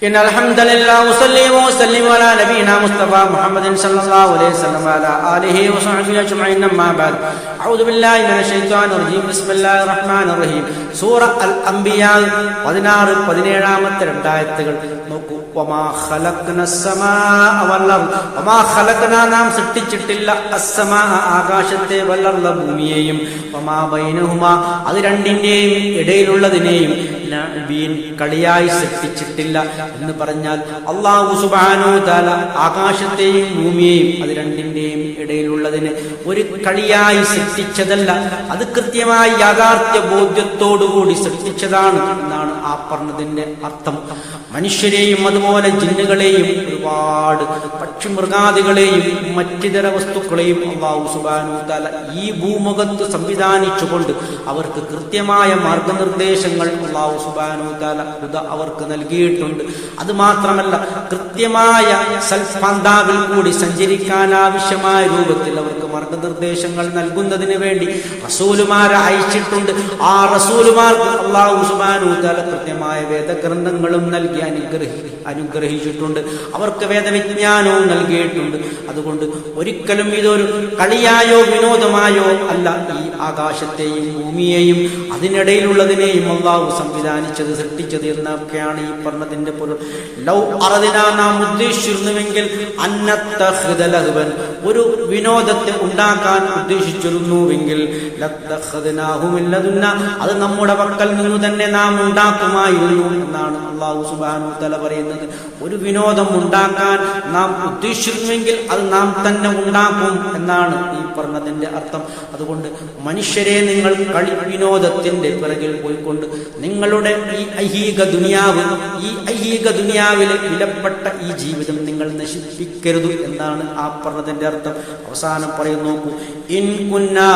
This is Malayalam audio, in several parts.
إن الحمد لله وصلي وسلم على نبينا مصطفى محمد صلى الله عليه وسلم وعلى آله وصحبه أجمعين أما بعد أعوذ بالله من الشيطان الرجيم بسم الله الرحمن الرحيم സൂറ അൽ അംബിയ 16-17 രണ്ടായത്തുകൾ നോക്കൂ. വമാ ഖലഖ്നസ് സമാഅ വൽ അർദ്, വമാ ഖലഖ്നാ നാം സൃഷ്ടിച്ചിട്ടില്ല അസ്സമാഅ ആകാശത്തെ വൽ അർദ് ഭൂമിയെയും വമാ ബൈനഹുമാ അത് രണ്ടിന്റെയും ഇടയിലുള്ളതിനെയും ലഅബീൻ കളിയായി സൃഷ്ടിച്ചിട്ടില്ല എന്ന് പറഞ്ഞാൽ അല്ലാഹു സുബ്ഹാനഹു തആല ആകാശത്തെയും ഭൂമിയെയും അത് രണ്ടിന്റെയും ഇടയിലുള്ളതിനെ ഒരു കളിയായി സൃഷ്ടിച്ചതല്ല, അത് കൃത്യമായി യാഥാർത്ഥ്യ ബോധ്യത്തോടുകൂടി സൃഷ്ടിച്ചതാണ് എന്നാണ് ആ പറഞ്ഞതിന്റെ അർത്ഥം. മനുഷ്യരെയും അതുപോലെ ജിന്നുകളെയും ഒരുപാട് പക്ഷിമൃഗാദികളെയും മറ്റിതര വസ്തുക്കളെയും അല്ലാഹു സുബ്ഹാനഹു തആല ഈ ഭൂമുഖത്ത് സംവിധാനിച്ചുകൊണ്ട് അവർക്ക് കൃത്യമായ മാർഗനിർദ്ദേശങ്ങൾ അല്ലാഹു സുബ്ഹാനഹു തആല അവർക്ക് നൽകിയിട്ടുണ്ട്. അത് മാത്രമല്ല, കൃത്യമായ സൽപന്ഥാവിൽ കൂടി സഞ്ചരിക്കാൻ ആവശ്യമായ രൂപത്തിൽ അവർക്ക് മാർഗനിർദ്ദേശങ്ങൾ നൽകുന്നതിന് വേണ്ടി റസൂലുമാരെ അയച്ചിട്ടുണ്ട്. ആ റസൂലുമാർക്ക് അല്ലാഹു സുബ്ഹാനഹു തആല കൃത്യമായ വേദഗ്രന്ഥങ്ങളും നൽകി അനുഗ്രഹിച്ചിട്ടുണ്ട്. അവർക്ക് വേദവിജ്ഞാനവും നൽകിയിട്ടുണ്ട്. അതുകൊണ്ട് ഒരിക്കലും ഇതൊരു കളിയായോ വിനോദമായോ അല്ല. ഈ ആകാശത്തെയും ഭൂമിയെയും അതിനിടയിലുള്ളതിനെയും അല്ലാഹു സംവിധാനിച്ചത്, സൃഷ്ടിച്ചത് എന്നൊക്കെയാണ് ഈ പറഞ്ഞതിന്റെ പൊരുൾ. ലൗ അറദിനാ നാം ഉദ്ദേശിച്ചിരുന്നുവെങ്കിൽ അന്നത്തഖ്ദ ലഹ്വൻ ഒരു വിനോദത്തെ ഉണ്ടാക്കാൻ ഉദ്ദേശിച്ചിരുന്നുവെങ്കിൽ ലത്തഖദ്നാഹു മിൻ ലദുന്ന അത് നമ്മുടെ പക്കൽ നിന്ന് തന്നെ നാം ഉണ്ടാക്കുമായിരുന്നു എന്നാണ് അല്ലാഹു സുബ്ഹാനഹു വ തആല പറയുന്നത്. ഒരു വിനോദം ഉണ്ടാക്കാൻ നാം ഉദ്ദേശിച്ചിരുന്നുവെങ്കിൽ അത് നാം തന്നെ ഉണ്ടാക്കും എന്നാണ് ഈ പറഞ്ഞതിന്റെ അർത്ഥം. അതുകൊണ്ട് മനുഷ്യരെ നിങ്ങൾ കളി വിനോദത്തിന്റെ പിറകിൽ പോയിക്കൊണ്ട് നിങ്ങളുടെ ഈ ഐഹിക ദുനിയാവിലെ വിലപ്പെട്ട ഈ ജീവിതം നിങ്ങൾ നശിപ്പിക്കരുത് എന്നാണ് ആ പറഞ്ഞതിന്റെ അർത്ഥം. അവസാനം പറയുന്നു, നോക്കൂ, ഇൻ കുന്നാ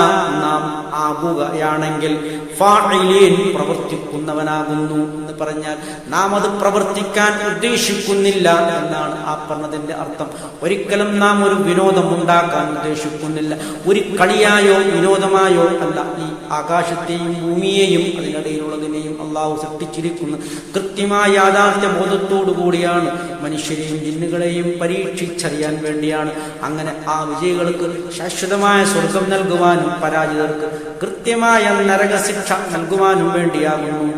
നാം ആകുകയാണെങ്കിൽ ഫാഇലീൻ പ്രവർത്തിക്കുന്നവനാകുന്നു എന്ന് പറഞ്ഞാൽ നാം അത് പ്രവർത്തിക്കാൻ ഉദ്ദേശിക്കുന്നില്ല എന്നാണ് ആ പറഞ്ഞതിന്റെ അർത്ഥം. ഒരിക്കലും നാം ഒരു വിനോദം ഉണ്ടാക്കാൻ ഉദ്ദേശിക്കുന്നില്ല. ഒരു കളിയായോ വിനോദമായോ അല്ല. ഈ ആകാശത്തെയും ഭൂമിയെയും അതിനിടയിലുള്ളതിനെയും അല്ലാഹു സൃഷ്ടിച്ചിരിക്കുന്നു. കൃത്യമായ യാഥാർത്ഥ്യ ബോധത്തോടു കൂടിയാണ് മനുഷ്യരെയും ജിന്നുകളെയും പരീക്ഷിച്ചറിയാൻ വേണ്ടിയാണ്. അങ്ങനെ ആ വിജയികൾക്ക് ശാശ്വതമായ സ്വർഗം നൽകുവാനും പരാജിതർക്ക് കൃത്യമായ നരകശിക്ഷ നൽകുവാനും വേണ്ടിയാകുന്നു.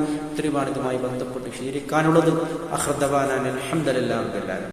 ഇതുമായി ബന്ധപ്പെട്ട് ശീലിക്കാനുള്ളത്. അഖ്റദവാനാ അൽഹംദുലില്ലാഹി റബ്ബിൽ ആലമീൻ.